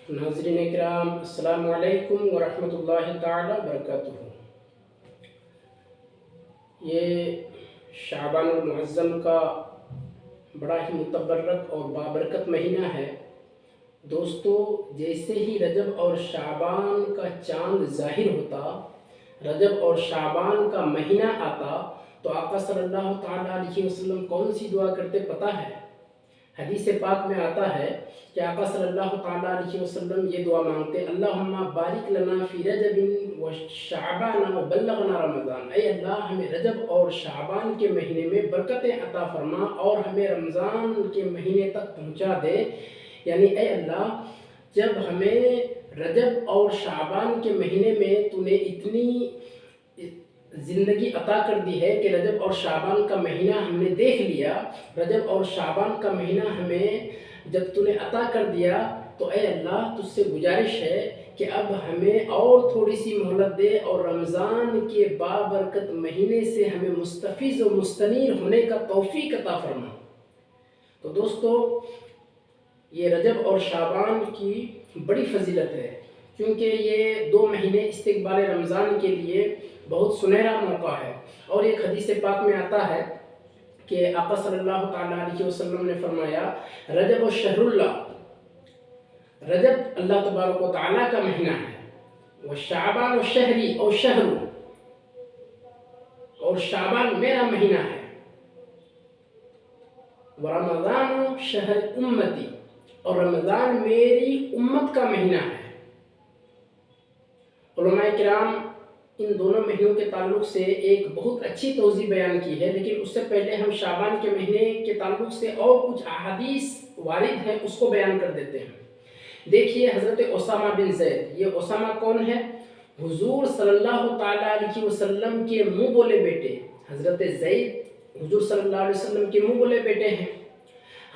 नाज़रीन इकराम, अस्सलामु अलैकुम वरहमतुल्लाहि ताला बरकातुहू। ये शाबानुल मुअज़्ज़म का बड़ा ही मुतबर्रक और बाबरकत महीना है। दोस्तों, जैसे ही रजब और शाबान का चाँद ज़ाहिर होता, रजब और शाबान का महीना आता, तो आका सल्लल्लाहु ताला अलैहि वसल्लम कौन सी दुआ करते पता है? हदीस पाक में आता है कि आका सल्लल्लाहु ताला अलैहि वसल्लम ये दुआ मांगते, अल्लाहुम्मा बारिक लना फ़ी रजबिन व शाबान व बल्लगना रमज़ान। ऐ अल्लाह, हमें रजब और शाबान के महीने में बरकतें अता फरमा और हमें रमज़ान के महीने तक पहुंचा दे। यानी ऐ अल्लाह, जब हमें रजब और शाबान के महीने में तूने इतनी ज़िंदगी अता कर दी है कि रजब और शाबान का महीना हमने देख लिया, रजब और शाबान का महीना हमें जब तूने अता कर दिया, तो ऐ अल्लाह, तुझसे गुजारिश है कि अब हमें और थोड़ी सी मोहलत दे और रमज़ान के बाबरकत महीने से हमें मुस्तफ़िज़ और मुस्तनीर होने का तौफ़ीक अता फरमा। तो दोस्तों, ये रजब और शाबान की बड़ी फजीलत है, क्योंकि ये 2 महीने इस्तिक़बाल रमज़ान के लिए बहुत सुनहरा मौका है। और एक हदीस पाक में आता है कि आका सल्लल्लाहु ताला अलैहि वसल्लम ने फरमाया, रजब व शहरुल्लाह, रजब अल्लाह तबारक व तआला का महीना है, व शाबान व शहरी और शहरु, और शाबान मेरा महीना है, व रमज़ान शहर उम्मती, और रमज़ान मेरी उम्मत का महीना है। उलमाए किराम इन दोनों महीनों के ताल्लुक़ से एक बहुत अच्छी तौज़ीह बयान की है, लेकिन उससे पहले हम शाबान के महीने के ताल्लुक़ से और कुछ अहादीस वारिद हैं, उसको बयान कर देते हैं। देखिए, हज़रत उसामा बिन ज़ैद, ये उसामा कौन है? हुज़ूर सल्लल्लाहु ताला अलैहि वसल्लम के मुँह बोले बेटे। हज़रत ज़ैद हुज़ूर सल्लल्लाहु अलैहि वसल्लम के मुँह बोले बेटे हैं।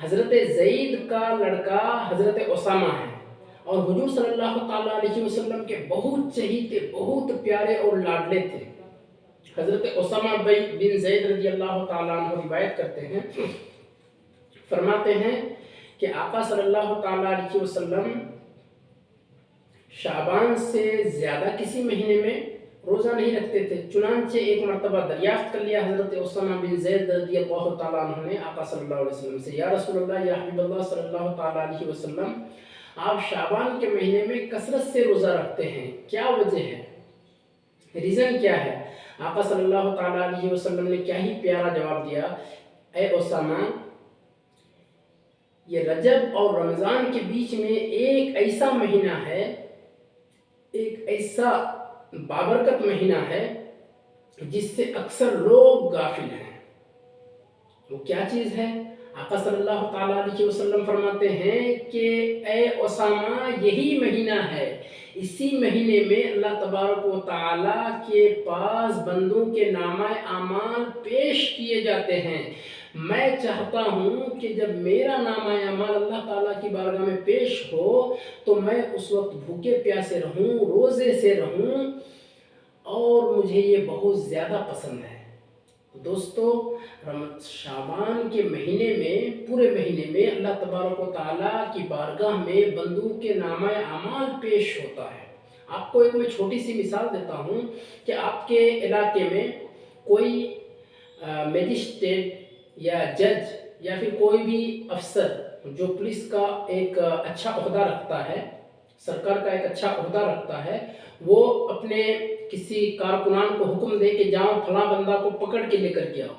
हज़रत ज़ैद का लड़का हज़रत उसामा है और हुज़ूर सल्लल्लाहु ताला अलैहि वसल्लम के बहुत चहीते, बहुत प्यारे और लाडले थे। हज़रत उसामा बिन ज़ैद रज़ियल्लाहु ताला अन्हु रिवायत करते हैं, फरमाते हैं कि आका सल्लल्लाहु ताला अलैहि वसल्लम शाबान से ज़्यादा किसी महीने में रोज़ा नहीं रखते थे। चुनांचे एक मरतबा दरियाफ्त कर लिया हज़रत उसामा बिन ज़ैद रज़ियल्लाहु ताला अन्हु ने आका सल्लल्लाहु अलैहि वसल्लम से, या रसूलल्लाह, या हबीबल्लाह सल्लल्लाहु ताला अलैहि वसल्लम, आप शाबान के महीने में कसरत से रोज़ा रखते हैं, क्या वजह है, रीज़न क्या है? आका सल्लल्लाहु ताला अलैहि वसल्लम ने क्या ही प्यारा जवाब दिया, ऐ उसामा, ये रजब और रमज़ान के बीच में एक ऐसा महीना है, एक ऐसा बाबरकत महीना है जिससे अक्सर लोग गाफिल हैं। वो क्या चीज़ है? आका सल्लल्लाहु ताला अलैहि वसल्लम फरमाते हैं कि ऐ उसामा, यही महीना है, इसी महीने में अल्लाह तबारक व ताला के पास बंदों के नामाए आमाल पेश किए जाते हैं। मैं चाहता हूँ कि जब मेरा नामाए आमाल अल्लाह ताला की बारगाह में पेश हो तो मैं उस वक्त भूखे प्यासे रहूँ, रोज़े से रहूँ, और मुझे ये बहुत ज़्यादा पसंद है। तो दोस्तों, शाबान के महीने में, पूरे महीने में अल्लाह तबारक व ताला की बारगाह में बंदों के नामाए आमाल पेश होता है। आपको एक मैं छोटी सी मिसाल देता हूँ कि आपके इलाके में कोई मजिस्ट्रेट या जज या फिर कोई भी अफसर जो पुलिस का एक अच्छा ओहदा रखता है, सरकार का एक अच्छा ओहदा रखता है, वो अपने किसी कारकुनान को हुक्म दे कि जाओ फलां बंदा को पकड़ के लेकर के आओ,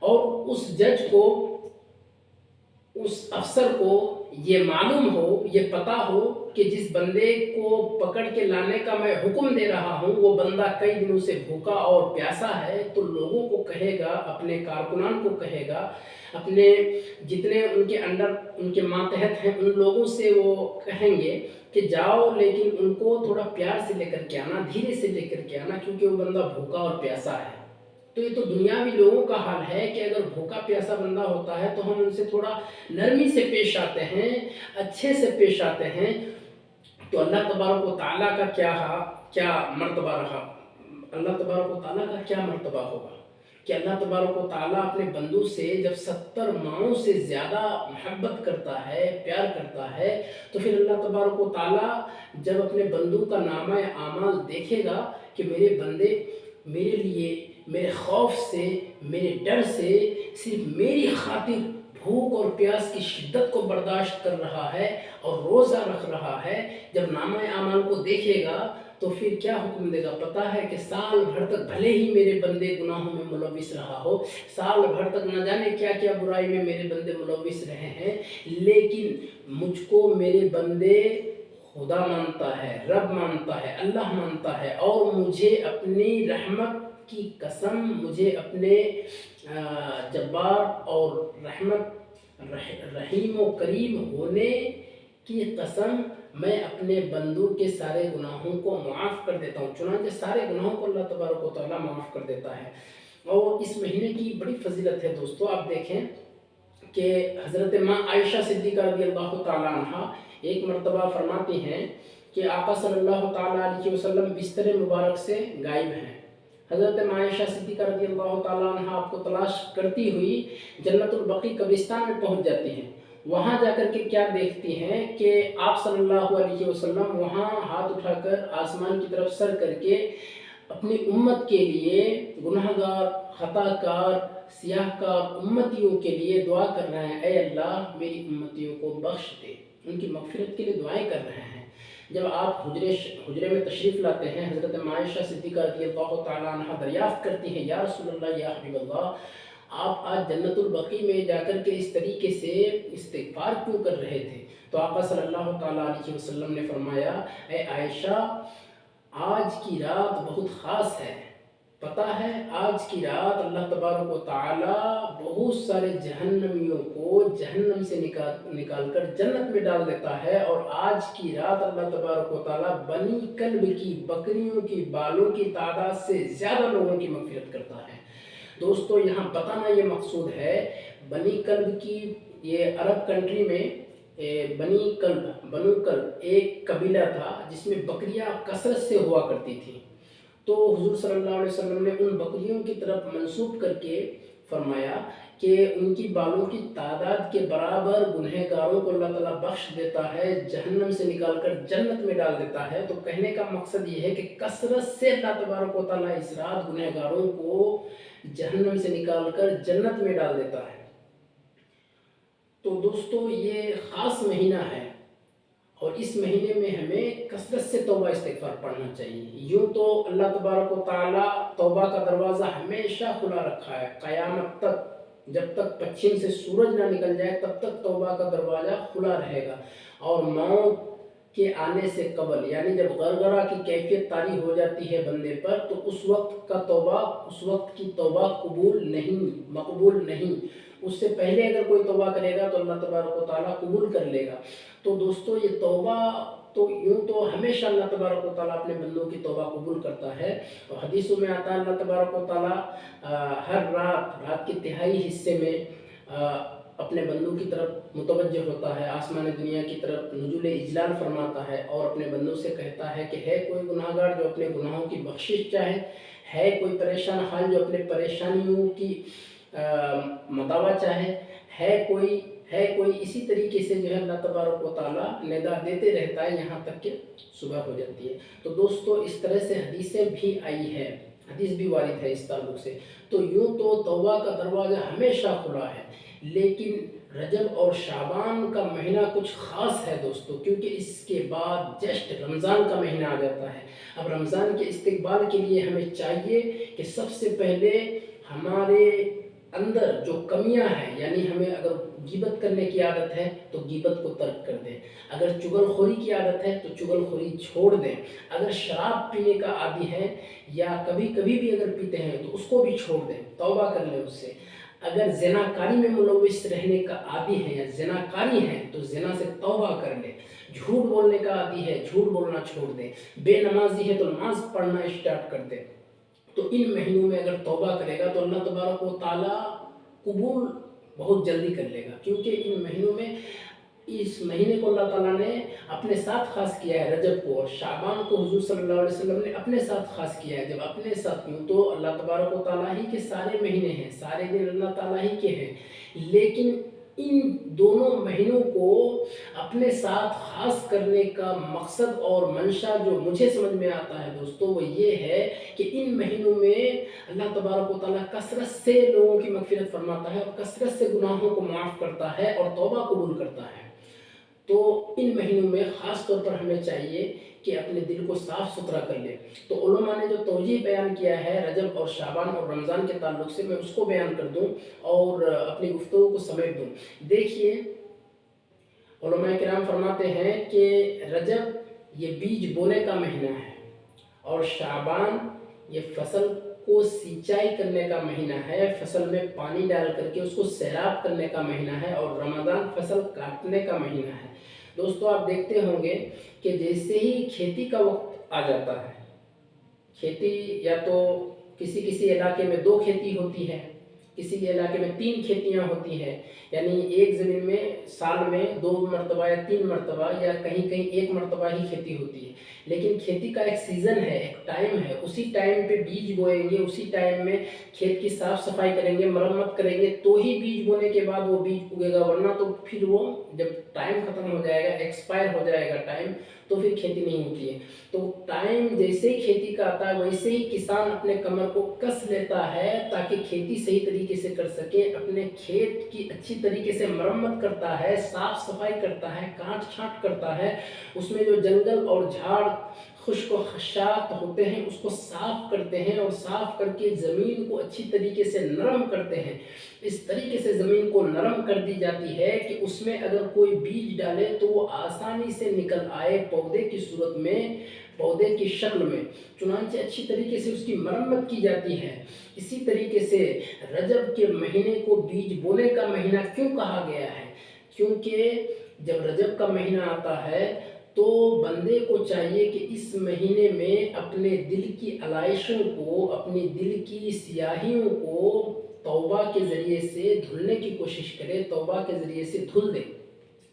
और उस जज को, उस अफसर को ये मालूम हो, ये पता हो कि जिस बंदे को पकड़ के लाने का मैं हुक्म दे रहा हूँ वो बंदा कई दिनों से भूखा और प्यासा है, तो लोगों को कहेगा, अपने कारकुनान को कहेगा, अपने जितने उनके अंडर, उनके मातहत हैं, उन लोगों से वो कहेंगे कि जाओ, लेकिन उनको थोड़ा प्यार से लेकर के आना, धीरे से लेकर के आना, क्योंकि वो बंदा भूखा और प्यासा है। तो ये तो दुनियावी लोगों का हाल है कि अगर भूखा प्यासा बंदा होता है तो हम उनसे थोड़ा नरमी से पेश आते हैं, अच्छे से पेश आते हैं। तो अल्लाह तबारक व ताला का क्या मर्तबा रहा, अल्लाह तबारक व ताला का क्या मर्तबा होगा। کہ اللہ تبارک و تعالیٰ اپنے بندوں سے جب 70 ماؤں سے زیادہ محبت کرتا ہے، پیار کرتا ہے، تو پھر اللہ تبارک و تعالیٰ جب اپنے بندوں کا نامہ اعمال دیکھے گا کہ میرے بندے میرے لیے، میرے خوف سے، میرے ڈر سے، صرف میری خاطر بھوک اور پیاس کی شدت کو برداشت کر رہا ہے اور روزہ رکھ رہا ہے، جب نامہ اعمال کو دیکھے گا تو پھر کیا حکم دے گا؟ پتہ ہے کہ سال بھر تک بھلے ہی میرے بندے گناہوں میں ملوث رہا ہو، سال بھر تک نہ جانے کیا کیا برائی میں میرے بندے ملوث رہے ہیں، لیکن مجھ کو میرے بندے خدا مانتا ہے، رب مانتا ہے، اللہ مانتا ہے، اور مجھے اپنی رحمت کی قسم، مجھے اپنے جبار اور رحیم و کریم ہونے کی قسم، میں اپنے بندوں کے سارے گناہوں کو معاف کر دیتا ہوں۔ چنانچہ سارے گناہوں کو اللہ تبارک و تعالیٰ معاف کر دیتا ہے۔ اور اس مہینے کی بڑی فضیلت ہے دوستو، آپ دیکھیں کہ حضرت ماں عائشہ صدیقہ رضی اللہ تعالیٰ عنہ ایک مرتبہ فرماتی ہیں کہ آقا صلی اللہ تعالیٰ علیہ وسلم بستر مبارک سے غائب ہیں۔ حضرت ماں عائشہ صدیقہ رضی اللہ تعالیٰ عنہ آپ کو تلاش کرتی ہوئی جنت البقیع قبرستان میں پہنچ جاتی ہیں۔ وہاں جا کر کے کیا دیکھتی ہیں کہ آپ صلی اللہ علیہ وسلم وہاں ہاتھ اٹھا کر آسمان کی طرف سر کر کے اپنی امت کے لیے، گناہگار، خطا کار، سیاہ کار امتیوں کے لیے دعا کر رہے ہیں، اے اللہ میری امتیوں کو بخش دے، ان کی مغفرت کے لیے دعائیں کر رہے ہیں۔ جب آپ حجرے میں تشریف لاتے ہیں، حضرت عائشہ صدیقہ رضی اللہ تعالیٰ عنہ دریافت کرتی ہیں، یا رسول اللہ، یا حبیب اللہ، آپ آج جنت البقیع میں جا کر کے اس طریقے سے استغفار کیوں کر رہے تھے؟ تو آقا صلی اللہ تعالیٰ علیہ وسلم نے فرمایا، اے عائشہ، آج کی رات بہت خاص ہے۔ پتہ ہے آج کی رات اللہ تبارک و تعالیٰ بہت سارے جہنمیوں کو جہنم سے نکال کر جنت میں ڈال دیتا ہے، اور آج کی رات اللہ تبارک و تعالیٰ بنی کلب کی بکریوں کی بالوں کی تعداد سے زیادہ لوگوں کی مغفرت کرتا ہے۔ دوستو یہاں بتانا یہ مقصود ہے، بنی کلب کی، یہ عرب کنٹری میں بنو کلب ایک قبیلہ تھا جس میں بکریاں کثرت سے ہوا کرتی تھیں۔ تو حضور صلی اللہ علیہ وسلم نے ان بکریوں کی طرف منسوب کر کے فرمایا کہ ان کی بالوں کی تعداد کے برابر گنہگاروں کو اللہ تعالیٰ بخش دیتا ہے، جہنم سے نکال کر جنت میں ڈال دیتا ہے۔ تو کہنے کا مقصد یہ ہے کہ کثرت سے اللہ تبارک و تعالیٰ اس رات گنہگاروں کو جہنم سے نکال کر جنت میں ڈال دیتا ہے۔ تو دوستو یہ خاص مہینہ ہے، اور اس مہینے میں ہمیں کثرت سے توبہ استغفار پڑھنا چاہیے۔ یوں تو اللہ تبارک و تعالیٰ توبہ کا دروازہ ہمیشہ کھلا رکھا ہے، قیامت تک، جب تک پچھم سے سورج نہ نکل جائے تب تک توبہ کا دروازہ کھلا رہے گا، اور موت کے آنے سے قبل، یعنی جب غرغرہ کی کیفیت طاری ہو جاتی ہے بندے پر، تو اس وقت کی توبہ مقبول نہیں۔ اس سے پہلے اگر کوئی توبہ کرے گا تو اللہ تبارک و تعالیٰ قبول کر لے گا۔ تو دوستو یہ توبہ تو یوں تو ہمیشہ اللہ تبارک و تعالیٰ اپنے بندوں کی توبہ قبول کرتا ہے، اور حدیثوں میں آتا ہے اللہ تبارک و تعالیٰ ہر رات کے تہائی حصے میں اپنے بندوں کی طرف متوجہ ہوتا ہے، آسمان دنیا کی طرف نزول اجلال فرماتا ہے، اور اپنے بندوں سے کہتا ہے کہ ہے کوئی گناہ گار جو اپنے گناہوں کی بخشش چاہے، ہے کوئی پریشان حال جو اپنے پریشانیوں کی مداوع چاہے، ہے کوئی اسی طریقے سے جو ہے اللہ تبارک و تعالیٰ ندا دیتے رہتا ہے یہاں تک کہ صبح ہو جاتی ہے۔ تو دوستو اس طرح سے حدیثیں بھی آئی ہے، حدیث بھی وارد ہے اس تعلق سے۔ تو یوں تو توبہ کا دروازہ ہمیشہ کھلا ہے، لیکن رجب اور شعبان کا مہینہ کچھ خاص ہے دوستو، کیونکہ اس کے بعد جسٹ رمضان کا مہینہ آ جاتا ہے۔ اب رمضان کے استقبال کے لیے ہمیں چاہیے کہ سب سے پہلے ہمارے اندر جو کمیاں ہیں، یعنی ہمیں اگر غیبت کرنے کی عادت ہے تو غیبت کو ترک کر دیں، اگر چغل خوری کی عادت ہے تو چغل خوری چھوڑ دیں، اگر شراب پینے کا عادی ہے یا کبھی کبھی بھی اگر پیتے ہیں تو اس کو بھی چھوڑ دیں، توبہ کر لیں اس سے، اگر زناکاری میں ملوث رہنے کا عادی ہے یا زناکاری ہے تو زنا سے توبہ کر لیں، جھوٹ بولنے کا عادی ہے جھوٹ بولنا چھوڑ دیں، بے نمازی ہے تو نماز پڑھنا اسٹارٹ کر دیں۔ تو ان مہینوں میں اگر توبہ کرے گا تو اللہ تبارک و تعالیٰ قبول بہت جلدی کر لے گا، کیونکہ ان مہینوں میں इस महीने को अल्लाह ताला ने अपने साथ ख़ास किया है, रजब को, और शाबान को हुज़ूर सल्लल्लाहु अलैहि वसल्लम ने अपने साथ ख़ास किया है। जब अपने साथ क्यों, तो अल्लाह तबारक व तआला ही के सारे महीने हैं, सारे दिन अल्लाह ताला ही के हैं, लेकिन इन दोनों महीनों को अपने साथ ख़ास करने का मकसद और मंशा जो मुझे समझ में आता है दोस्तों, वो ये है कि इन महीनों में अल्लाह तबारक व तआला कसरत से लोगों की मग़फ़िरत फरमाता है और कसरत से गुनाहों को माफ़ करता है और तौबा कबूल करता है। तो इन महीनों में ख़ास तौर पर हमें चाहिए कि अपने दिल को साफ़ सुथरा कर ले। तो उलमा ने जो तौजीह बयान किया है रजब और शाबान और रमज़ान के ताल्लुक़ से, मैं उसको बयान कर दूँ और अपनी गुफ्तगू को समेट दूँ। देखिए, उलमा किराम फरमाते हैं कि रजब ये बीज बोने का महीना है, और शाबान ये फसल को सिंचाई करने का महीना है, फसल में पानी डाल करके उसको सैराब करने का महीना है, और रमज़ान फसल काटने का महीना है। दोस्तों, आप देखते होंगे कि जैसे ही खेती का वक्त आ जाता है, खेती या तो किसी किसी इलाके में 2 खेती होती है, किसी इलाके में 3 खेतियाँ होती हैं, यानी एक ज़मीन में साल में 2 मरतबा या 3 मरतबा या कहीं कहीं 1 मरतबा ही खेती होती है। लेकिन खेती का एक सीज़न है, एक टाइम है, उसी टाइम पे बीज बोएंगे, उसी टाइम में खेत की साफ़ सफाई करेंगे, मरम्मत करेंगे, तो ही बीज बोने के बाद वो बीज उगेगा, वरना तो फिर वो जब टाइम ख़त्म हो जाएगा, एक्सपायर हो जाएगा टाइम, तो फिर खेती नहीं होती है। तो टाइम जैसे ही खेती का आता है, वैसे ही किसान अपने कमर को कस लेता है ताकि खेती सही तरीके से कर सके, अपने खेत की अच्छी तरीके से मरम्मत करता है, साफ़ सफाई करता है, काट छाँट करता है, उसमें जो जंगल और झाड़ खुश्क व खशाक होते हैं उसको साफ़ करते हैं, और साफ़ करके ज़मीन को अच्छी तरीके से नरम करते हैं। इस तरीके से ज़मीन को नरम कर दी जाती है कि उसमें अगर कोई बीज डाले तो वो आसानी से निकल आए पौधे की सूरत में, पौधे की शक्ल में। चुनांचे अच्छी तरीके से उसकी मरम्मत की जाती है। इसी तरीके से रजब के महीने को बीज बोने का महीना क्यों कहा गया है? क्योंकि जब रजब का महीना आता है तो बंदे को चाहिए कि इस महीने में अपने दिल की आलाइशों को, अपने दिल की स्याहियों को तौबा के ज़रिए से धुलने की कोशिश करे, तौबा के ज़रिए से धुल दे,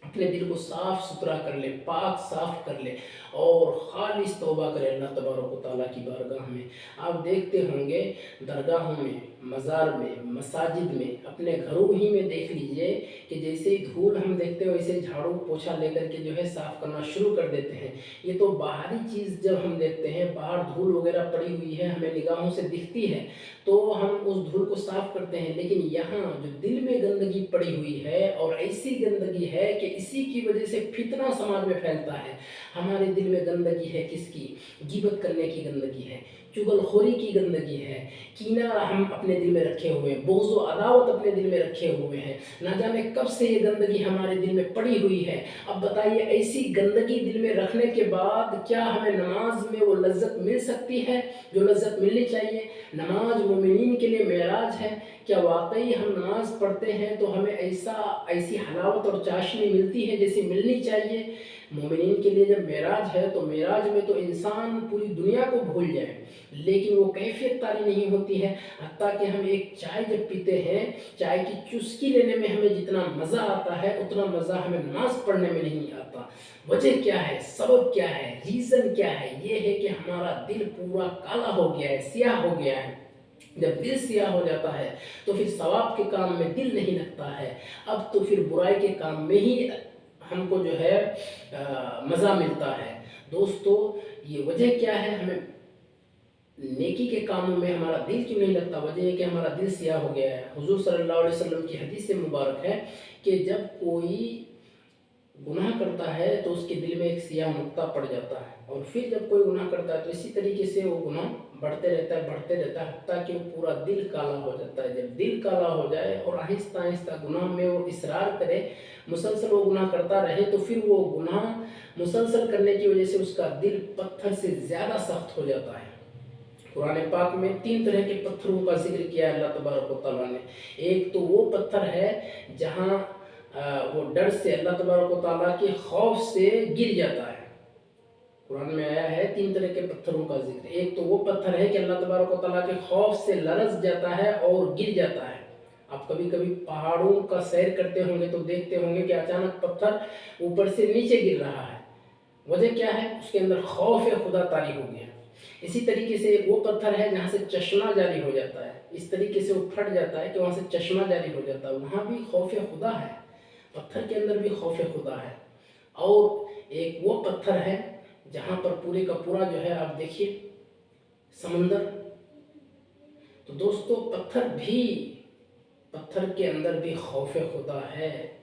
अपने दिल को साफ़ सुथरा कर ले, पाक साफ़ कर ले और खालिस तौबा करे अल्लाह तबारक व तआला की बारगाह में। आप देखते होंगे दरगाहों में, मज़ार में, मसाजिद में, अपने घरों ही में देख लीजिए कि जैसे ही धूल हम देखते हैं वैसे झाड़ू पोछा लेकर के जो है साफ़ करना शुरू कर देते हैं। ये तो बाहरी चीज़ जब हम देखते हैं, बाहर धूल वगैरह पड़ी हुई है, हमें निगाहों से दिखती है तो हम उस धूल को साफ़ करते हैं, लेकिन यहाँ जो दिल में गंदगी पड़ी हुई है, और ऐसी गंदगी है कि इसी की वजह से फितना समाज में फैलता है। हमारे दिल में गंदगी है किसकी? गिबत करने की गंदगी है, चुगलखोरी की गंदगी है, कीना हम अपने दिल में रखे हुए हैं, बुग़्ज़ व अदावत अपने दिल में रखे हुए हैं। ना जाने कब से ये गंदगी हमारे दिल में पड़ी हुई है। अब बताइए, ऐसी गंदगी दिल में रखने के बाद क्या हमें नमाज में वो लज्जत मिल सकती है जो लज्जत मिलनी चाहिए? नमाज मोमिनीन के लिए मेराज है। क्या वाकई हम नमाज पढ़ते हैं तो हमें ऐसी हलावत और चाशनी मिलती है जैसी मिलनी चाहिए? मोमिनीन के लिए जब मेराज है तो मेराज में तो इंसान पूरी दुनिया को भूल जाए, लेकिन वो कैफियत तारी नहीं होती है। हत्ता कि हम एक चाय जब पीते हैं, चाय की चुस्की लेने में हमें जितना मज़ा आता है उतना मज़ा हमें नमाज पढ़ने में नहीं आता। वजह क्या है? सबब क्या है? रीज़न क्या है? ये है कि हमारा दिल पूरा काला हो गया है, सियाह हो गया है। जब दिल सियाह हो जाता है तो फिर सवाब के काम में दिल नहीं लगता है। अब तो फिर बुराई के काम में ही हमको जो है मज़ा मिलता है। दोस्तों, ये वजह क्या है? हमें नेकी के कामों में हमारा दिल क्यों नहीं लगता? वजह है कि हमारा दिल सियाह हो गया है। हुज़ूर सल्लल्लाहु अलैहि वसल्लम की हदीस मुबारक है कि जब कोई गुनाह करता है तो उसके दिल में एक सियाह नुक्ता पड़ जाता है, और फिर जब कोई गुनाह करता है तो इसी तरीके से वो गुनाह बढ़ते रहता है, हत्ता कि वो पूरा दिल काला हो जाता है। जब दिल काला हो जाए और आहिस्ता आहिस्ता गुनाह में वो इसरार करे, मुसलसल वो गुनाह करता रहे, तो फिर वो गुनाह मुसलसल करने की वजह से उसका दिल पत्थर से ज़्यादा सख्त हो जाता है। कुरान पाक में 3 तरह के पत्थरों का जिक्र किया है अल्लाह तबारक व तआला ने। एक तो वो पत्थर है जहाँ वो डर से, अल्लाह तबारक व तआला के खौफ से गिर जाता है। कुरान में आया है 3 तरह के पत्थरों का जिक्र। एक तो वो पत्थर है कि अल्लाह तबारक व तआला के खौफ से लरज़ जाता है और गिर जाता है, आप कभी कभी पहाड़ों का सैर करते होंगे तो देखते होंगे कि अचानक पत्थर ऊपर से नीचे गिर रहा है। वजह क्या है? उसके अंदर खौफ खुदा तारी हो गया। इसी तरीके से वो पत्थर है जहाँ से चश्मा जारी हो जाता है, इस तरीके से वो फट जाता है कि वहाँ से चश्मा जारी हो जाता है। वहाँ भी खौफ खुदा है, पत्थर के अंदर भी खौफ खुदा है। और एक वो पत्थर है जहाँ पर पूरे का पूरा जो है, आप देखिए समंदर। तो दोस्तों पत्थर के अंदर भी खौफ खुदा है,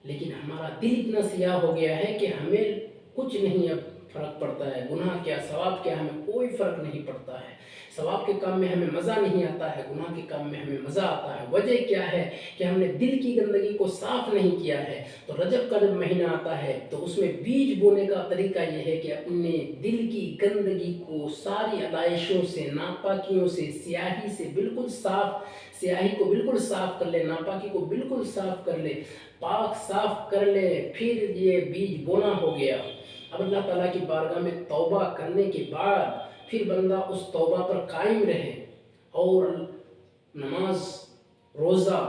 लेकिन हमारा दिल इतना सियाह हो गया है कि हमें कुछ नहीं अब फर्क पड़ता है। गुनाह क्या सवाब क्या, हमें कोई फर्क नहीं पड़ता है। सवाब के काम में हमें मज़ा नहीं आता है, गुनाह के काम में हमें मज़ा आता है। वजह क्या है कि हमने दिल की गंदगी को साफ नहीं किया है। तो रजब का जब महीना आता है तो उसमें बीज बोने का तरीका यह है कि अपने दिल की गंदगी को सारी अलाइशों से, नापाकियों से, स्याही को बिल्कुल साफ कर ले, नापाकी को बिल्कुल साफ कर ले, पाक साफ कर ले, फिर ये बीज बोना हो गया। अब अल्लाह ताला की बारगाह में तौबा करने के बाद फिर बंदा उस तौबा पर कायम रहे और नमाज, रोज़ा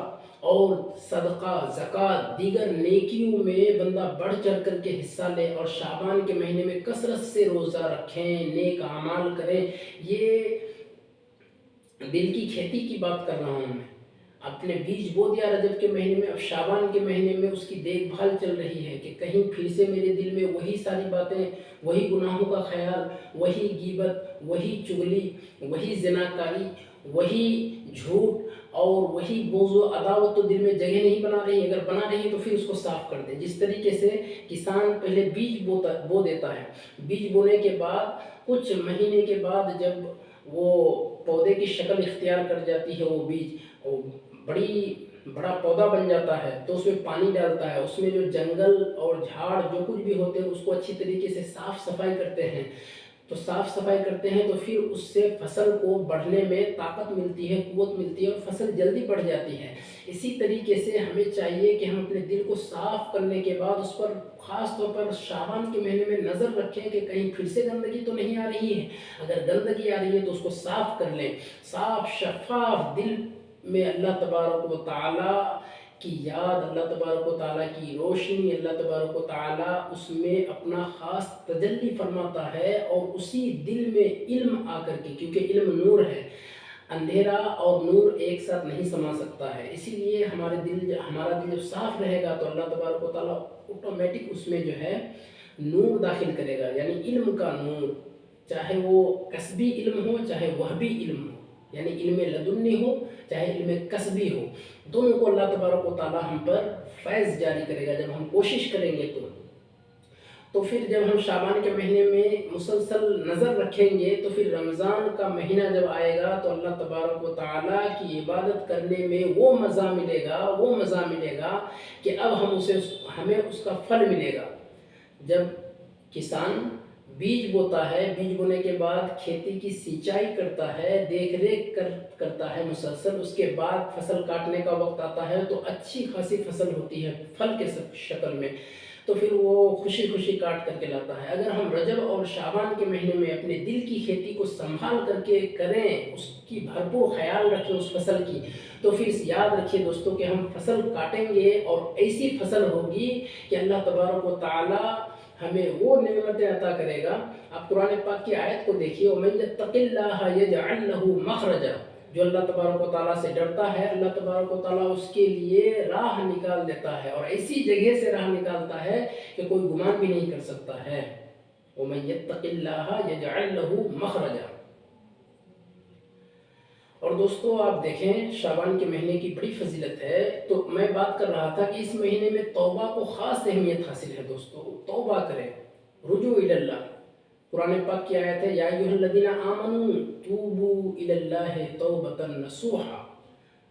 और सदका, ज़कात, दीगर नेकियों में बंदा बढ़ चढ़ करके हिस्सा ले और शाबान के महीने में कसरत से रोज़ा रखें, नेक अमाल करें। ये दिल की खेती की बात कर रहा हूँ मैं। आपने बीज बो दिया रजब के महीने में, अब शाबान के महीने में उसकी देखभाल चल रही है कि कहीं फिर से मेरे दिल में वही सारी बातें, वही गुनाहों का ख्याल, वही गीबत, वही चुगली, वही ज़िनाकारी, वही झूठ और वही बोझो अदावत तो दिल में जगह नहीं बना रही। अगर बना रही है तो फिर उसको साफ कर दे। जिस तरीके से किसान पहले बीज बो देता है, बीज बोने के बाद कुछ महीने के बाद जब वो पौधे की शक्ल इख्तियार कर जाती है, वो बीज बड़ा पौधा बन जाता है, तो उसमें पानी डालता है, उसमें जो जंगल और झाड़ जो कुछ भी होते हैं उसको अच्छी तरीके से साफ सफाई करते हैं। तो साफ सफाई करते हैं तो फिर उससे फसल को बढ़ने में ताकत मिलती है, कुव्वत मिलती है और फसल जल्दी बढ़ जाती है। इसी तरीके से हमें चाहिए कि हम अपने दिल को साफ करने के बाद उस पर ख़ास तौर पर शाबान के महीने में नज़र रखें कि कहीं फिर से गंदगी तो नहीं आ रही है। अगर गंदगी आ रही है तो उसको साफ कर लें। साफ शफाफ दिल में अल्लाह तबारक व तआला की याद, अल्लाह तबारक व तआला की रोशनी, अल्लाह तबारक व तआला उसमें अपना ख़ास तजल्ली फरमाता है और उसी दिल में इल्म आकर के, क्योंकि इल्म नूर है, अंधेरा और नूर एक साथ नहीं समा सकता है। इसीलिए हमारा दिल जब साफ़ रहेगा तो अल्लाह तबारक व तआला ऑटोमेटिक उसमें जो है नूर दाखिल करेगा, यानी इल्म का नूर। चाहे वो कसबी इल्म हो, चाहे वहबी इल्म हो, यानी इल्म लदुन्नी हो, चाहे इल्म कसबी हो, दोनों को अल्लाह तबारक व तआला हम पर फैज़ जारी करेगा जब हम कोशिश करेंगे तो फिर जब हम शाबान के महीने में मुसलसल नज़र रखेंगे तो फिर रमज़ान का महीना जब आएगा तो अल्लाह तबारक व तआला की इबादत करने में वो मज़ा मिलेगा कि अब हमें उसका फल मिलेगा। जब किसान बीज बोता है, बीज बोने के बाद खेती की सिंचाई करता है, देख रेख करता है मुसलसल, उसके बाद फसल काटने का वक्त आता है तो अच्छी खासी फसल होती है फल के शक्ल में, तो फिर वो खुशी खुशी काट करके लाता है। अगर हम रजब और शाबान के महीने में अपने दिल की खेती को संभाल करके करें, उसकी भरपूर ख्याल रखें उस फसल की, तो फिर याद रखिए दोस्तों कि हम फसल काटेंगे और ऐसी फसल होगी कि अल्लाह तबारक व तआला हमें वो नेमतें अता करेगा। आप कुरान पाक की आयत को देखिए, वमन यत्तक़िल्लाह यजअल लहू मखरजा, जो अल्लाह तबारक व तआला से डरता है, अल्लाह तबारक व तआला उसके लिए राह निकाल देता है और ऐसी जगह से राह निकालता है कि कोई गुमान भी नहीं कर सकता है। वमन यत्तक़िल्लाह यजअल लहू मखरजा। और दोस्तों आप देखें शाबान के महीने की बड़ी फजीलत है। तो मैं बात कर रहा था कि इस महीने में तौबा को ख़ास अहमियत हासिल है। दोस्तों तौबा करें, रुजू इलल्लाह। कुरान पाक की आयत है, या अय्युहल्लज़ीना आमनू तूबू इलल्लाहि तौबतन नसूहा।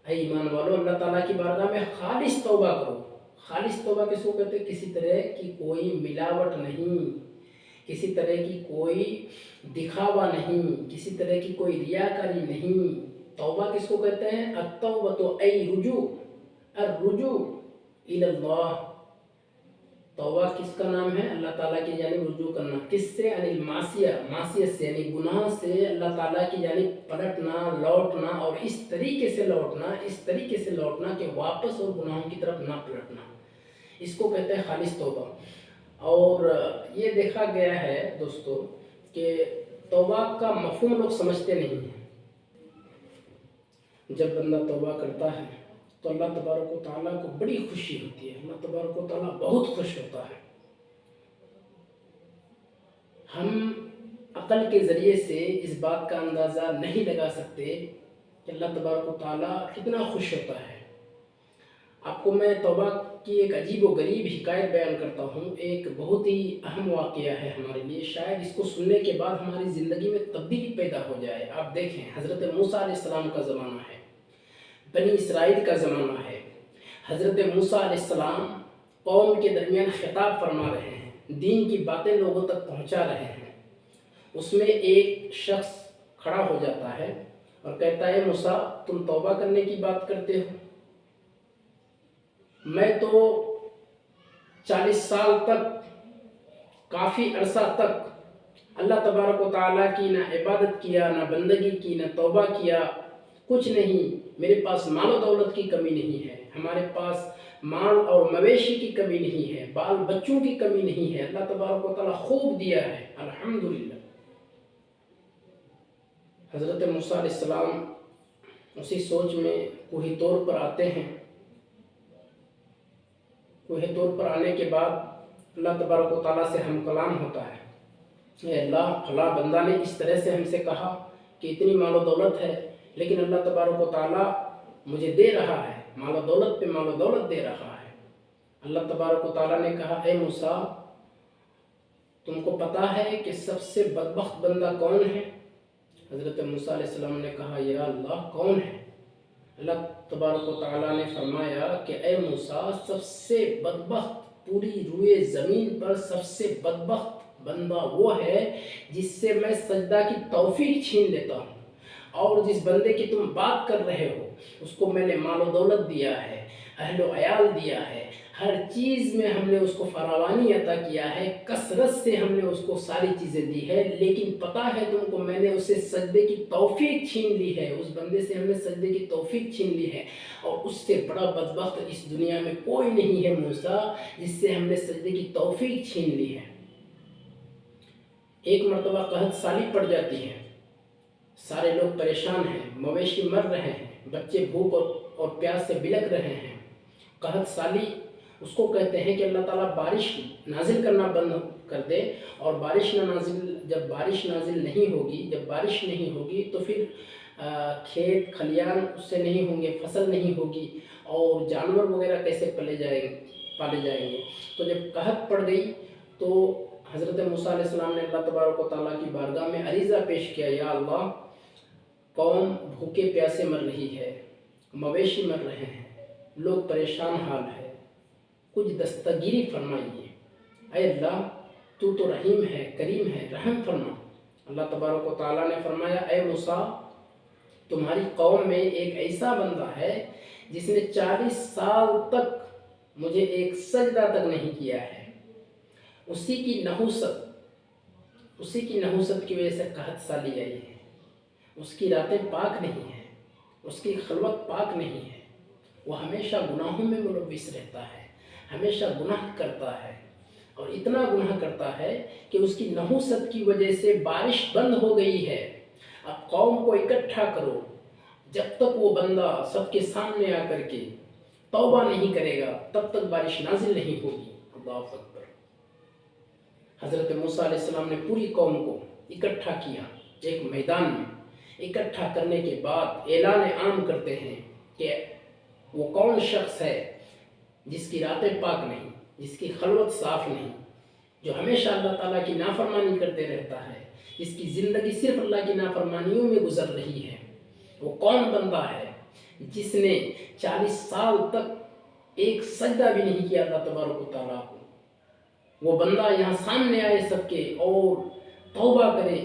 ऐ ईमान वालों, अल्लाह ताला की बारगाह में खालिस तौबा करो। खालिस तौबा किसको कहते हैं? किसी तरह की कोई मिलावट नहीं, किसी तरह की कोई दिखावा नहीं, किसी तरह की कोई रियाकारी नहीं। तौबा किसको कहते हैं? अत्तौबतु ऐ रुजू, अर्रुजू इलल्लाह। तौबा किसका नाम है? अल्लाह ताला की जानिब रुजू करना। किससे? अनिल मासिया, मासियत से यानी गुनाह से अल्लाह ताला की जानिब पलटना, लौटना, और इस तरीके से लौटना, इस तरीके से लौटना कि वापस और गुनाहों की तरफ ना पलटना, इसको कहते हैं खालिस तौबा। और ये देखा गया है दोस्तों कि तौबा का मफहूम लोग समझते नहीं हैं। जब बंदा तौबा करता है तो अल्लाह तबारक व तआला को बड़ी खुशी होती है, अल्लाह तबारक व तआला बहुत खुश होता है। हम अक़ल के ज़रिए से इस बात का अंदाज़ा नहीं लगा सकते कि अल्लाह तबारक व तआला कितना खुश होता है। आपको मैं तौबा की एक अजीब व गरीब हिकायत बयान करता हूँ। एक बहुत ही अहम वाक़या है हमारे लिए, शायद इसको सुनने के बाद हमारी ज़िंदगी में तब्दीली पैदा हो जाए। आप देखें, हज़रत मूसा अलैहिस्सलाम का ज़माना है, बनी इसराइल का ज़माना है। हज़रत मूसा अलैहिस्सलाम कौम के दरमियान खिताब फरमा रहे हैं, दीन की बातें लोगों तक पहुँचा रहे हैं। उसमें एक शख्स खड़ा हो जाता है और कहता है, मूसा तुम तौबा करने की बात करते हो, मैं तो 40 साल तक, काफ़ी अरसा तक अल्लाह तबारक व तआला की ना इबादत किया, ना बंदगी की, ना तौबा किया, कुछ नहीं। मेरे पास माल और दौलत की कमी नहीं है, हमारे पास माल और मवेशी की कमी नहीं है, बाल बच्चों की कमी नहीं है, अल्लाह तबारक व तआला खूब दिया है, अल्हम्दुलिल्लाह। हज़रत मूसा अलैहिस्सलाम उसी सोच में कोही तौर पर आते हैं। कोही तौर पर आने के बाद अल्लाह तबारक व तआला से हम कलाम होता है, ए अल्लाह, फला बंदा ने इस तरह से हमसे कहा कि इतनी मालो दौलत है, लेकिन अल्लाह तबारक व तआला मुझे दे रहा है, मालो दौलत पे मालो दौलत दे रहा है। अल्लाह तबारक व तआला ने कहा, ए मूसा, तुमको पता है कि सबसे बदबख्त बंदा कौन है? हज़रत मूसा अलैहिस्सलाम ने कहा, या अल्लाह, कौन है? अल्लाह तबारक व तआला ने फरमाया कि ए मूसा, सबसे बदबख्त, पूरी रूए ज़मीन पर सबसे बदबख्त बंदा वो है जिससे मैं सजदा की तौफीक छीन लेता हूँ, और जिस बंदे की तुम बात कर रहे हो उसको मैंने मालो दौलत दिया है, अहलो अयाल दिया है, हर चीज़ में हमने उसको फरावानी अता किया है, कसरत से हमने उसको सारी चीज़ें दी है, लेकिन पता है तुमको, मैंने उसे सजदे की तौफीक छीन ली है, उस बंदे से हमने सजदे की तौफीक छीन ली है, और उससे बड़ा बदबख्त इस दुनिया में कोई नहीं है मूसा, जिससे हमने सजदे की तौफीक छीन ली है। एक मरतबा कहत साली पड़ जाती है, सारे लोग परेशान हैं, मवेशी मर रहे हैं, बच्चे भूख और प्यास से बिलख रहे हैं। कहत साली उसको कहते हैं कि अल्लाह ताला बारिश नाजिल करना बंद कर दे, और जब बारिश नाजिल नहीं होगी, जब बारिश नहीं होगी तो फिर खेत खलियान उससे नहीं होंगे, फसल नहीं होगी, और जानवर वगैरह कैसे पाले जाएंगे। तो जब कहत पड़ गई तो हज़रत मूसा अलैहिस्सलाम ने अल्लाह तबारक व तआला की बारगाह में अरीज़ा पेश किया, या अल्लाह, कौम भूखे प्यासे मर रही है, मवेशी मर रहे हैं, लोग परेशान हाल है, कुछ दस्तगीरी फरमाइए। ऐ अल्लाह, तू तो रहीम है, करीम है, रहम फरमा। अल्लाह तबारक व तआला ने फरमाया, ऐ मूसा, तुम्हारी कौम में एक ऐसा बंदा है जिसने 40 साल तक मुझे एक सजदा तक नहीं किया है। उसी की नहुसत की वजह से कहत साली आई है। उसकी रातें पाक नहीं हैं, उसकी खलवत पाक नहीं है, वो हमेशा गुनाहों में मुलव्विस रहता है, हमेशा गुनाह करता है, और इतना गुनाह करता है कि उसकी नहुसत की वजह से बारिश बंद हो गई है। अब कौम को इकट्ठा करो, जब तक वो बंदा सबके सामने आकर के तौबा नहीं करेगा तब तक बारिश नाजिल नहीं होगी। अल्लाहु अकबर। हज़रत मूसा अलैहिस्सलाम ने पूरी कौम को इकट्ठा किया, एक मैदान में इकट्ठा करने के बाद ऐलान आम करते हैं कि वो कौन शख्स है जिसकी रातें पाक नहीं, जिसकी खलवत साफ़ नहीं, जो हमेशा अल्लाह ताला की नाफरमानी करते रहता है, जिसकी ज़िंदगी सिर्फ अल्लाह की नाफरमानियों में गुजर रही है। वो कौन बंदा है जिसने 40 साल तक एक सजदा भी नहीं किया अल्लाह तबारक व तआला को। वो बंदा यहाँ सामने आए सबके और तौबा करे,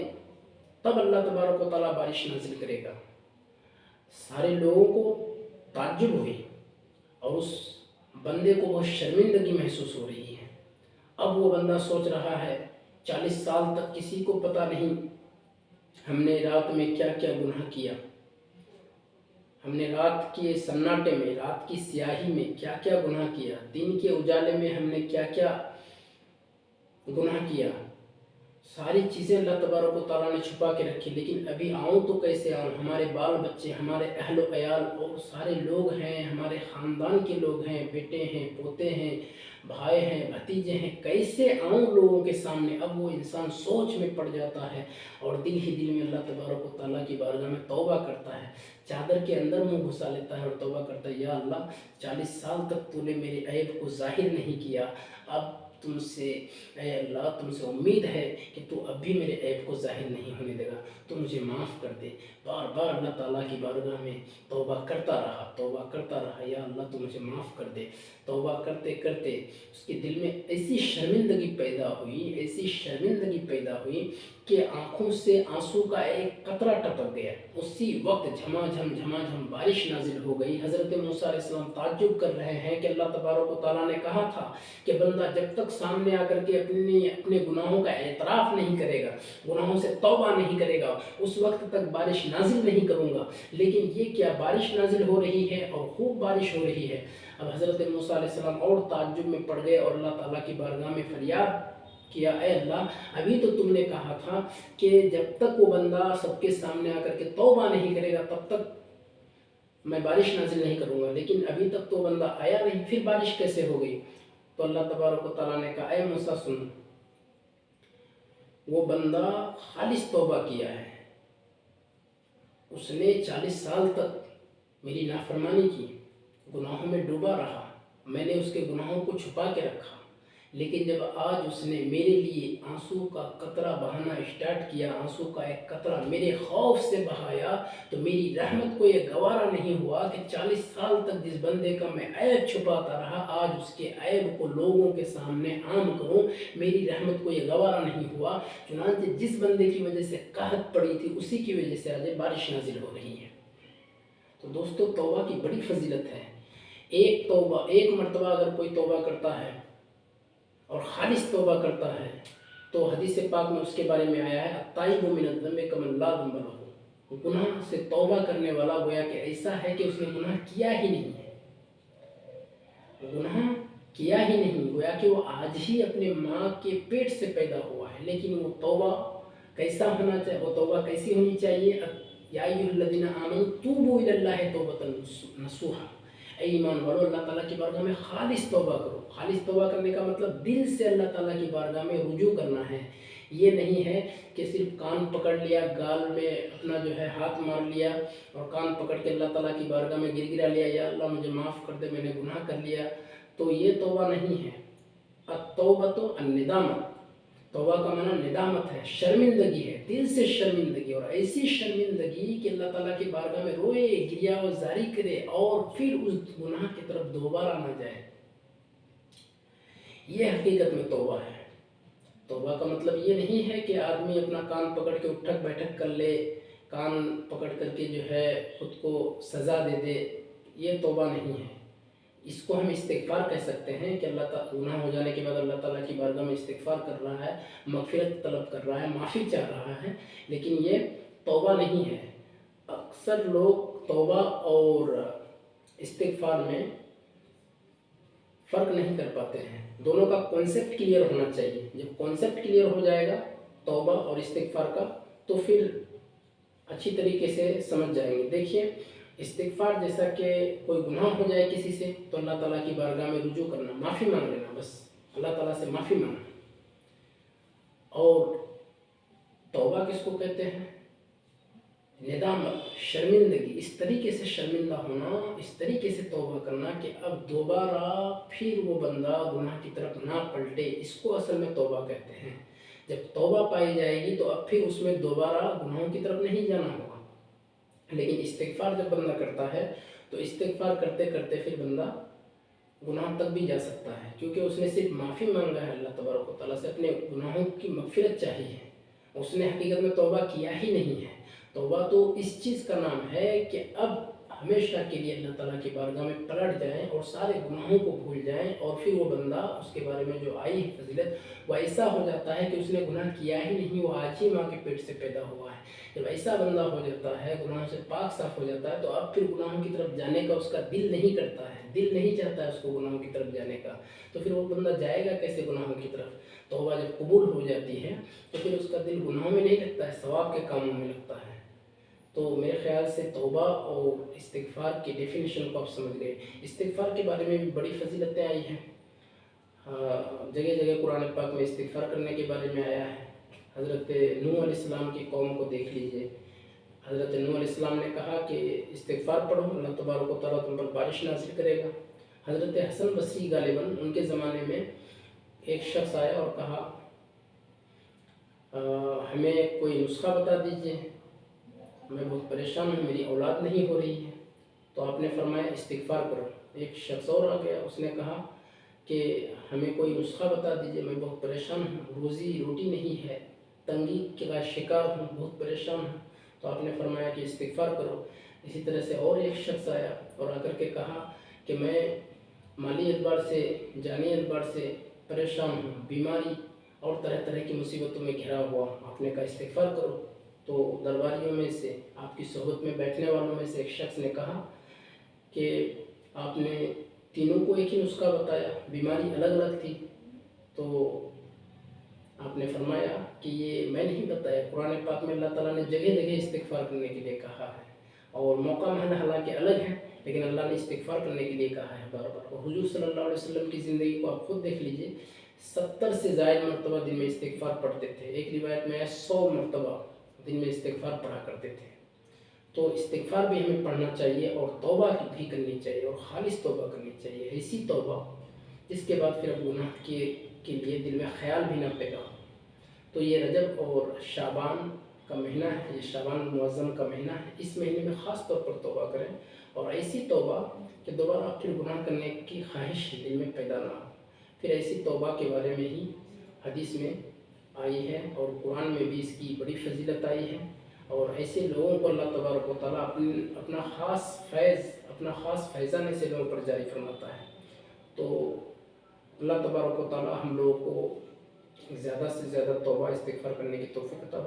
तब अल्लाह तबारक व तआला बारिश नाजिल करेगा। सारे लोगों को ताज्जुब हुई और उस बंदे को बहुत शर्मिंदगी महसूस हो रही है। अब वो बंदा सोच रहा है 40 साल तक किसी को पता नहीं हमने रात में क्या क्या गुनाह किया, हमने रात के सन्नाटे में, रात की स्याही में क्या क्या गुनाह किया, दिन के उजाले में हमने क्या क्या गुनाह किया। सारी चीज़ें अल्लाह तबारक व तआला ने छुपा के रखी, लेकिन अभी आऊँ तो कैसे आऊँ? हमारे बाल बच्चे, हमारे अहल व अयाल और सारे लोग हैं, हमारे ख़ानदान के लोग हैं, बेटे हैं, पोते हैं, भाई हैं, भतीजे हैं, कैसे आऊँ लोगों के सामने? अब वो इंसान सोच में पड़ जाता है और दिल ही दिल में अल्लाह तबारक व तआला की बारगाह में तौबा करता है, चादर के अंदर मुँह घुसा लेता है और तौबा करता है, या अल्लाह 40 साल तक तूने मेरे ऐब को ज़ाहिर नहीं किया, अब तुमसे ऐ अल्लाह तुमसे उम्मीद है कि तू अब भी मेरे ऐब को ज़ाहिर नहीं होने देगा, तो मुझे माफ़ कर दे। बार बार अल्लाह ताला की बारगाह में तौबा करता रहा, या अल्लाह तू मुझे माफ़ कर दे। तौबा करते करते उसके दिल में ऐसी शर्मिंदगी पैदा हुई कि आँखों से आंसू का एक कतरा टपक गया। उसी वक्त झमाझम बारिश नाजिल हो गई। हज़रत मूसा अलैहिस्सलाम ताज्जुब कर रहे हैं कि अल्लाह तबारक व तआला ने कहा था कि बंदा जब तक सामने आकर के अपने गुनाहों का एतराफ़ नहीं करेगा, गुनाहों से तौबा नहीं करेगा, उस वक्त तक बारिश नाजिल नहीं करूँगा। लेकिन ये क्या, बारिश नाजिल हो रही है और खूब बारिश हो रही है। अब हज़रत मूसा अलैहिस्सलाम और ताज्जुब में पड़ गए और अल्लाह ताला की बारगाह में फरियाद किया, ऐ अल्लाह, अभी तो तुमने कहा था कि जब तक वो बंदा सबके सामने आकर के तौबा नहीं करेगा तब तक मैं बारिश नाजिल नहीं करूँगा, लेकिन अभी तक तो बंदा आया नहीं, फिर बारिश कैसे हो गई? तो अल्लाह तबारक व तआला ने कहा, ऐ मूसा सुन, वो बंदा खालिस तौबा किया है, उसने 40 साल तक मेरी नाफरमानी की, गुनाहों में डूबा रहा, मैंने उसके गुनाहों को छुपा के रखा, लेकिन जब आज उसने मेरे लिए आंसू का कतरा बहाना स्टार्ट किया, आंसू का एक कतरा मेरे खौफ से बहाया, तो मेरी रहमत को ये गवारा नहीं हुआ कि 40 साल तक जिस बंदे का मैं ऐब छुपाता रहा, आज उसके ऐब को लोगों के सामने आम करूं, मेरी रहमत को ये गवारा नहीं हुआ। चुनांचे जिस बंदे की वजह से कहत पड़ी थी उसी की वजह से आज बारिश नाजिल हो रही है। तो दोस्तों, तौबा की बड़ी फजीलत है। एक मरतबा अगर कोई तौबा करता है और खालिस तौबा करता है तो हदीस पाक में उसके बारे में आया है, अत्ताइबु मिनज़्ज़म्बि कमन ला ज़ंब लहू। गुनाह से तौबा करने वाला गोया कि ऐसा है कि उसने गुनाह किया ही नहीं है, गुनाह किया ही नहीं, गोया कि वो आज ही अपने माँ के पेट से पैदा हुआ है। लेकिन वो तौबा कैसा होना चाहिए, वो तौबा कैसी होनी चाहिए? या अय्युहल्लज़ीना आमनू तूबू इलल्लाहि तौबतन नसूहा, ईमान वालों, अल्लाह ताला की बारगाह में खालिस तौबा करो। खालिस तौबा करने का मतलब दिल से अल्लाह ताला की बारगाह में रुजू करना है। ये नहीं है कि सिर्फ कान पकड़ लिया, गाल में अपना जो है हाथ मार लिया और कान पकड़ के अल्लाह ताला की बारगाह में गिरगिरा लिया, या अल्लाह मुझे माफ़ कर दे, मैंने गुनाह कर लिया, तो ये तौबा नहीं है। अत्तौबतु अन्निदामत, तौबा का माना निदामत है, शर्मिंदगी है, दिल से शर्मिंदगी, और ऐसी शर्मिंदगी कि अल्लाह ताला की बारगाह में रोए, गिरिया और जारी करे और फिर उस गुनाह की तरफ दोबारा ना जाए। ये हकीकत में तौबा है। तौबा का मतलब ये नहीं है कि आदमी अपना कान पकड़ के उठक बैठक कर ले, कान पकड़ करके जो है खुद को सज़ा दे दे, ये तौबा नहीं है। इसको हम इस्तिग़फ़ार कह सकते हैं कि अल्लाह ताला गुनाह हो जाने के बाद अल्लाह ताला की बारगाह में इस्तिग़फ़ार कर रहा है, मग़फ़िरत तलब कर रहा है, माफ़ी चाह रहा है, लेकिन ये तौबा नहीं है। अक्सर लोग तौबा और इस्तिग़फ़ार में फ़र्क नहीं कर पाते हैं। दोनों का कॉन्सेप्ट क्लियर होना चाहिए। जब कॉन्सेप्ट क्लियर हो जाएगा तौबा और इस्तिग़फ़ार का, तो फिर अच्छी तरीके से समझ जाएंगे। देखिए, इस्तिग़फ़ार जैसा कि कोई गुनाह हो जाए किसी से तो अल्लाह ताला की बारगाह में रुजू करना, माफ़ी मांग लेना, बस अल्लाह ताला से माफ़ी मांगना। और तौबा किसको कहते हैं? निदामत, शर्मिंदगी, इस तरीके से शर्मिंदा होना, इस तरीके से तौबा करना कि अब दोबारा फिर वो बंदा गुनाह की तरफ ना पलटे, इसको असल में तौबा कहते हैं। जब तौबा पाई जाएगी तो अब फिर उसमें दोबारा गुनाहों की तरफ नहीं जाना होगा। लेकिन इस्तिग़फ़ार जब बंदा करता है तो इस्तिग़फ़ार करते करते फिर बंदा गुनाह तक भी जा सकता है, क्योंकि उसने सिर्फ माफ़ी मांगा है अल्लाह तबारक व तआला से, अपने गुनाहों की मग़फ़िरत चाहिए है, उसने हकीकत में तौबा किया ही नहीं है। तौबा तो इस चीज़ का नाम है कि अब हमेशा के लिए अल्लाह ताला की बारगाह में पलट जाएं और सारे गुनाहों को भूल जाएं, और फिर वो बंदा, उसके बारे में जो आई है फजीलत, वो ऐसा हो जाता है कि उसने गुनाह किया ही नहीं, वो आज ही माँ के पेट से पैदा हुआ है। जब ऐसा बंदा हो जाता है, गुनाहों से पाक साफ हो जाता है, तो अब फिर गुनाहों की तरफ जाने का उसका दिल नहीं करता है, दिल नहीं चाहता है उसको गुनाहों की तरफ जाने का। तो फिर वो बंदा जाएगा कैसे गुनाहों की तरफ? तौबा जब कबूल हो जाती है तो फिर उसका दिल गुनाहों में नहीं लगता है, सवाब के कामों में लगता है। तो मेरे ख्याल से तौबा और इस्तिग़फ़ार की डेफिनेशन को आप समझ गए। इस्तिग़फ़ार के बारे में भी बड़ी फजीलतें आई हैं, जगह जगह कुरान पाक में इस्तिग़फ़ार करने के बारे में आया है। हज़रत नूह अलैहिस्सलाम की कौम को देख लीजिए। हज़रत नूह अलैहिस्सलाम ने कहा कि इस्तिग़फ़ार पढ़ो, अल्लाह तबारक व तआला तुम पर बारिश नाज़िल करेगा। हज़रत हसन बसरी गालिबन उनके ज़माने में एक शख्स आया और कहा, हमें कोई नुस्खा बता दीजिए, मैं बहुत परेशान हूँ, मेरी औलाद नहीं हो रही है। तो आपने फरमाया इस्तिग़फ़ार करो। एक शख्स और आ गया, उसने कहा कि हमें कोई नुस्खा बता दीजिए, मैं बहुत परेशान हूँ, रोज़ी रोटी नहीं है, तंगी का शिकार हूँ, बहुत परेशान हूँ। तो आपने फरमाया कि इस्तिग़फ़ार करो। इसी तरह से और एक शख्स आया और आकर के कहा कि मैं माली एतबार से, जानी एतबार से परेशान हूँ, बीमारी और तरह तरह की मुसीबतों में घिरा हुआ। आपने कहा इस्तिग़फ़ार करो। तो दरबारियों में से, आपकी सोहबत में बैठने वालों में से एक शख्स ने कहा कि आपने तीनों को एक ही नुस्खा बताया, बीमारी अलग अलग थी। तो आपने फरमाया कि ये मैं नहीं बताया, कुरान पाक में अल्लाह ताला ने जगह जगह इस्तिग़फ़ार करने के लिए कहा है, और मौका महल हालांकि अलग है, लेकिन अल्लाह ने इस्तिग़फ़ार करने के लिए कहा है बार बार। और हुजूर सल्लल्लाहु अलैहि वसल्लम की ज़िंदगी को आप खुद देख लीजिए, 70 से ज़ायद मरतबा दिन में इस्तिग़फ़ार पढ़ते थे। एक रिवायत में 100 मरतबा दिन में इस्तिग़फ़ार पढ़ा करते थे। तो इस्तिग़फ़ार भी हमें पढ़ना चाहिए और तौबा भी करनी चाहिए, और खालिस तौबा करनी चाहिए, ऐसी तौबा जिसके बाद फिर अब गुनाह के लिए दिल में ख़याल भी ना पैदा हो। तो ये रजब और शाबान का महीना है, ये शाबान मुअज़्ज़म का महीना है। इस महीने में ख़ास तौर पर तौबा करें, और ऐसी तौबा कि दोबारा फिर गुनाह करने की ख्वाहिश दिल में पैदा ना हो। फिर ऐसी तौबा के बारे में ही हदीस में आई है, और कुरान में भी इसकी बड़ी फजीलत आई है। और ऐसे लोगों को अल्लाह तबारक व तआला अपना ख़ास फैज़ान से लोगों पर जारी फरमाता है। तो अल्लाह तबारक व तआला हम लोगों को ज़्यादा से ज़्यादा तौबा इस्तिग़फ़ार करने की तौफ़ीक़ अता